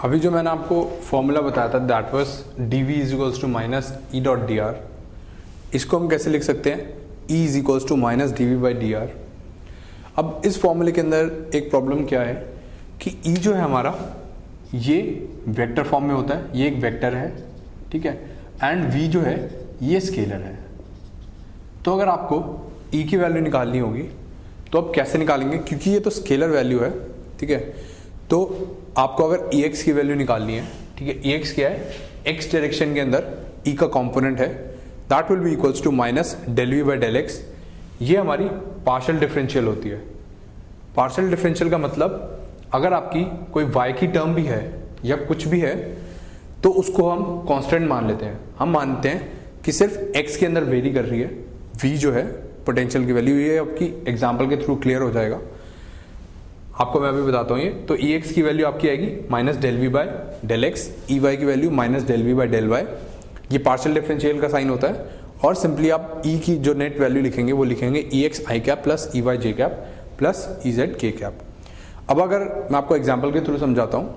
अभी जो मैंने आपको फॉर्मूला बताया था that was D V is equals to minus E dot D R, इसको हम कैसे लिख सकते हैं, E is equals to minus D V by D R. अब इस फॉर्मूले के अंदर एक प्रॉब्लम क्या है कि ई जो है हमारा ये वेक्टर फॉर्म में होता है, ये एक वेक्टर है, ठीक है, एंड वी जो है ये स्केलर है। तो अगर आपको ई की वैल्यू निकालनी होगी तो आप कैसे निकालेंगे, क्योंकि ये तो स्केलर वैल्यू है, ठीक है, तो आपको अगर ई एक्स की वैल्यू निकालनी है, ठीक है, ई एक्स क्या है, एक्स डायरेक्शन के अंदर ई का कॉम्पोनेंट है, that will be equals to minus del V by del X. ये हमारी पार्शियल डिफरेंशियल होती है। पार्शियल डिफरेंशियल का मतलब अगर आपकी कोई y की टर्म भी है या कुछ भी है तो उसको हम कांस्टेंट मान लेते हैं। हम मानते हैं कि सिर्फ x के अंदर वेरी कर रही है, v जो है पोटेंशियल की वैल्यू, ये आपकी एग्जांपल के थ्रू क्लियर हो जाएगा। आपको मैं अभी बताता हूँ ये, तो ई एक्स की वैल्यू आपकी आएगी minus del V by del X, E Y की value minus del V by del Y. ये पार्शियल डिफरेंशियल का साइन होता है, और सिंपली आप ई की जो नेट वैल्यू लिखेंगे वो लिखेंगे ई एक्स आई कैप प्लस ई वाई जे कैप प्लस ई जेड के कैप। अब अगर मैं आपको एग्जाम्पल के थ्रू समझाता हूँ,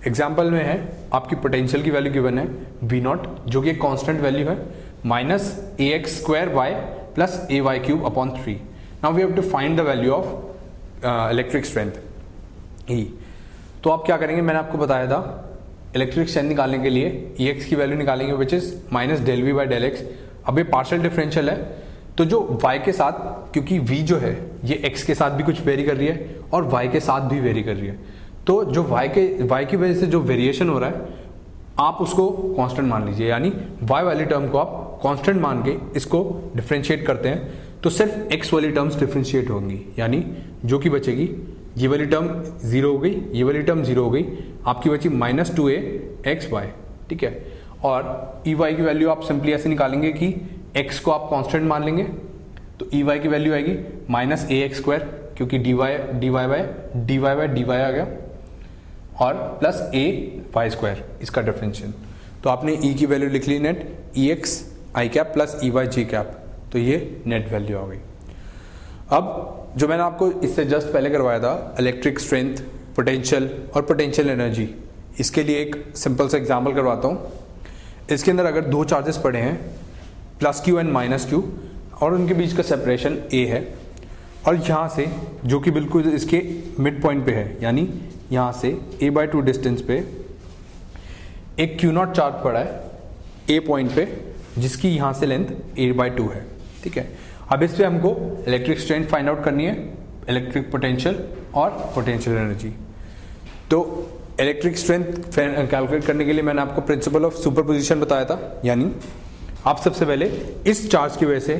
एग्जाम्पल में है आपकी पोटेंशियल की वैल्यू गिवन है वी नॉट, जो कि एक कांस्टेंट वैल्यू है, minus A X square Y plus A Y cube upon 3। Now we have to find the value of electric strength E. तो आप क्या करेंगे, मैंने आपको बताया था इलेक्ट्रिक स्ट्रेंथ निकालने के लिए ई एक्स की वैल्यू निकालेंगे which is minus del V by del X. अब ये पार्शियल डिफरेंशियल है, तो जो y के साथ, क्योंकि v जो है ये x के साथ भी कुछ वेरी कर रही है और y के साथ भी वेरी कर रही है, तो जो y की वजह से जो वेरिएशन हो रहा है आप उसको कांस्टेंट मान लीजिए, यानी y वाली टर्म को आप कांस्टेंट मान के इसको डिफरेंशिएट करते हैं तो सिर्फ x वाली टर्म्स डिफरेंशिएट होंगी, यानी जो कि बचेगी ये वाली टर्म 0 हो गई, ये वाली टर्म 0 हो गई, आपकी बची माइनस 2a एक्स वाई, ठीक है। और ई वाई की वैल्यू आप सिंपली ऐसे निकालेंगे कि x को आप कांस्टेंट मान लेंगे, तो ई वाई की वैल्यू आएगी माइनस ए एक्स स्क्वायर, क्योंकि डी वाई बाय आ गया, और प्लस ए वाई स्क्वायर, इसका डिफरेंशियल। तो आपने ई की वैल्यू लिख ली नेट ई एक्स आई कैप प्लस ई वाई जी कैप, तो ये नेट वैल्यू आ गई। अब जो मैंने आपको इससे जस्ट पहले करवाया था इलेक्ट्रिक स्ट्रेंथ, पोटेंशियल और पोटेंशियल एनर्जी, इसके लिए एक सिंपल सा एग्जाम्पल करवाता हूँ। इसके अंदर अगर दो चार्जेस पड़े हैं plus Q and minus Q, और उनके बीच का सेपरेशन ए है, और यहाँ से जो कि बिल्कुल इसके मिड पॉइंट पे है, यानी यहाँ से a बाई 2 डिस्टेंस पे एक क्यू नॉट चार्ज पड़ा है ए पॉइंट पे, जिसकी यहाँ से लेंथ a बाई 2 है, ठीक है। अब इस पे हमको इलेक्ट्रिक स्ट्रेंथ फाइंड आउट करनी है, इलेक्ट्रिक पोटेंशियल और पोटेंशियल एनर्जी। तो इलेक्ट्रिक स्ट्रेंथ कैलकुलेट करने के लिए मैंने आपको प्रिंसिपल ऑफ सुपरपोजिशन बताया था, यानी आप सबसे पहले इस चार्ज की वजह से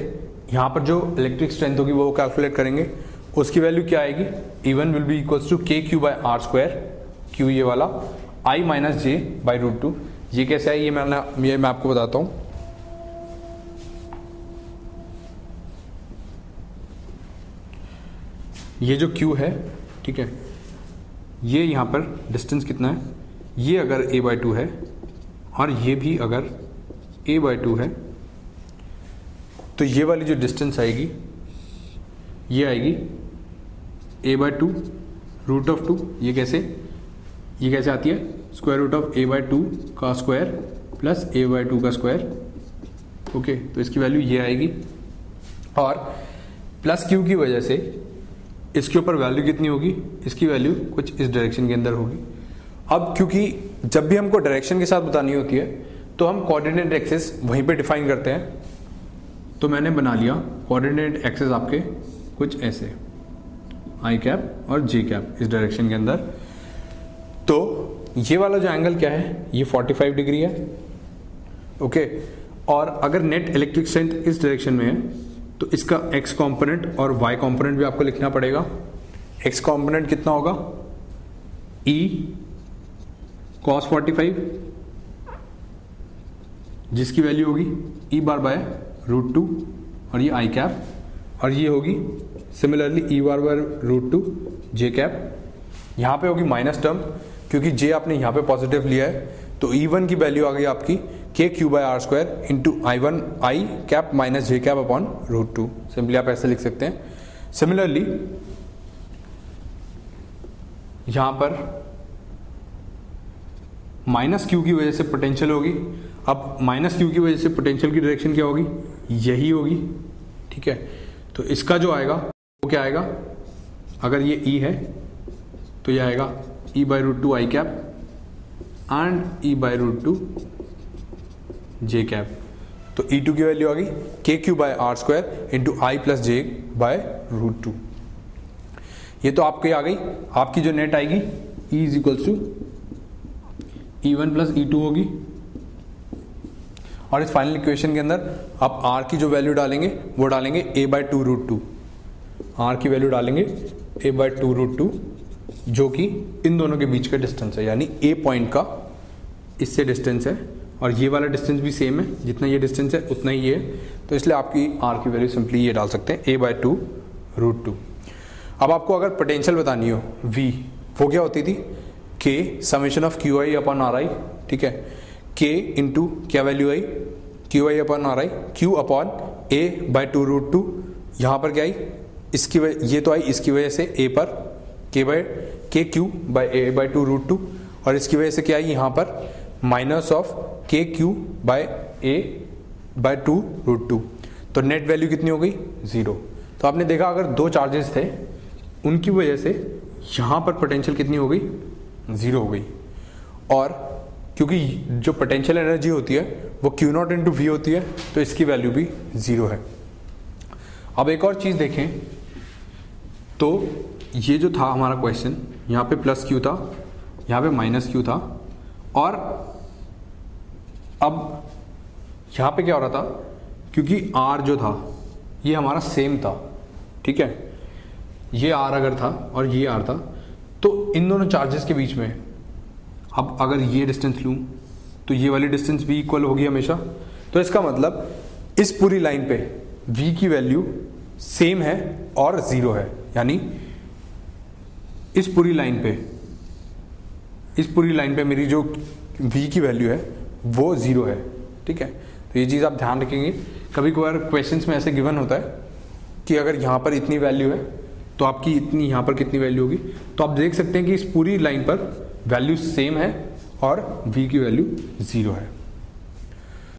यहाँ पर जो इलेक्ट्रिक स्ट्रेंथ होगी वो कैलकुलेट करेंगे। उसकी वैल्यू क्या आएगी, E1 will be equals to K Q by R square, Q ये वाला, I minus J by root 2। ये कैसे है, ये मैं आपको बताता हूँ। ये जो Q है, ठीक है, ये यहाँ पर डिस्टेंस कितना है, ये अगर a बाई 2 है और ये भी अगर a बाई 2 है, तो ये वाली जो डिस्टेंस आएगी ये आएगी a बाई 2 रूट ऑफ 2। ये कैसे आती है, square root of a by 2 का स्क्वायर प्लस a बाई 2 का स्क्वायर, ओके। तो इसकी वैल्यू ये आएगी, और प्लस क्यू की वजह से इसके ऊपर वैल्यू कितनी होगी, इसकी वैल्यू कुछ इस डायरेक्शन के अंदर होगी। अब क्योंकि जब भी हमको डायरेक्शन के साथ बतानी होती है तो हम कोऑर्डिनेट एक्सिस वहीं पे डिफाइन करते हैं, तो मैंने बना लिया कोऑर्डिनेट एक्सिस आपके कुछ ऐसे, आई कैप और जे कैप इस डायरेक्शन के अंदर। तो ये वाला जो एंगल क्या है, ये 45 डिग्री है, ओके। और अगर नेट इलेक्ट्रिक स्ट्रेंथ इस डायरेक्शन में है तो इसका x कंपोनेंट और y कंपोनेंट भी आपको लिखना पड़ेगा। x कंपोनेंट कितना होगा, e cos 45, जिसकी वैल्यू होगी e बार बाय रूट 2, और ये i कैप, और ये होगी similarly e bar by root 2 j cap. यहाँ पे होगी माइनस टर्म, क्योंकि j आपने यहाँ पे पॉजिटिव लिया है, तो E1 की वैल्यू आ गई आपकी K Q by R square into I cap minus J cap upon root 2। Simply आप ऐसे लिख सकते हैं। सिमिलरली यहां पर माइनस क्यू की वजह से पोटेंशियल होगी। अब माइनस क्यू की वजह से पोटेंशियल की डायरेक्शन क्या होगी, यही होगी, ठीक है। तो इसका जो आएगा वो क्या आएगा, अगर ये ई है तो ये आएगा E/√2 i cap and E/√2 j cap. तो E2 की वैल्यू आ गई KQ/R² इंटू I + J/√2। ये तो आपकी आ गई, आपकी जो नेट आएगी E = E1 + E2 होगी। और इस फाइनल इक्वेशन के अंदर आप R की जो वैल्यू डालेंगे वो डालेंगे A/2√2। R की वैल्यू डालेंगे A/2√2 जो कि इन दोनों के बीच का डिस्टेंस है, यानी A पॉइंट का इससे डिस्टेंस है और ये वाला डिस्टेंस भी सेम है, जितना ये डिस्टेंस है उतना ही ये है। तो इसलिए आपकी R की वैल्यू सिंपली ये डाल सकते हैं A/2√2। अब आपको अगर पोटेंशियल बतानी हो V, वो क्या होती थी K समेशन ऑफ QI/RI, ठीक है। K इंटू क्या वैल्यू आई QI/RI, Q A/2√2। यहाँ पर क्या आई, इसकी ये तो आई इसकी वजह से A पर KQ/A/2√2 और इसकी वजह से क्या आई यहाँ पर माइनस ऑफ KQ/A/2√2। तो नेट वैल्यू कितनी हो गई, 0। तो आपने देखा अगर दो चार्जेस थे उनकी वजह से यहाँ पर पोटेंशियल कितनी हो गई, 0 हो गई। और क्योंकि जो पोटेंशियल एनर्जी होती है वो Q0 इंटू V होती है तो इसकी वैल्यू भी 0 है। अब एक और चीज़ देखें तो ये जो था हमारा क्वेश्चन, यहाँ पे +Q था, यहाँ पे -Q था, और अब यहाँ पे क्या हो रहा था, क्योंकि R जो था ये हमारा सेम था, ठीक है। ये R अगर था और ये R था तो इन दोनों चार्जेस के बीच में अब अगर ये डिस्टेंस लूँ तो ये वाली डिस्टेंस भी इक्वल होगी हमेशा। तो इसका मतलब इस पूरी लाइन पे V की वैल्यू सेम है और 0 है, यानी इस पूरी लाइन पे मेरी जो V की वैल्यू है वो 0 है, ठीक है। तो ये चीज़ आप ध्यान रखेंगे। कभी कभार क्वेश्चंस में ऐसे गिवन होता है कि अगर यहाँ पर इतनी वैल्यू है तो आपकी इतनी यहाँ पर कितनी वैल्यू होगी। तो आप देख सकते हैं कि इस पूरी लाइन पर वैल्यू सेम है और V की वैल्यू 0 है।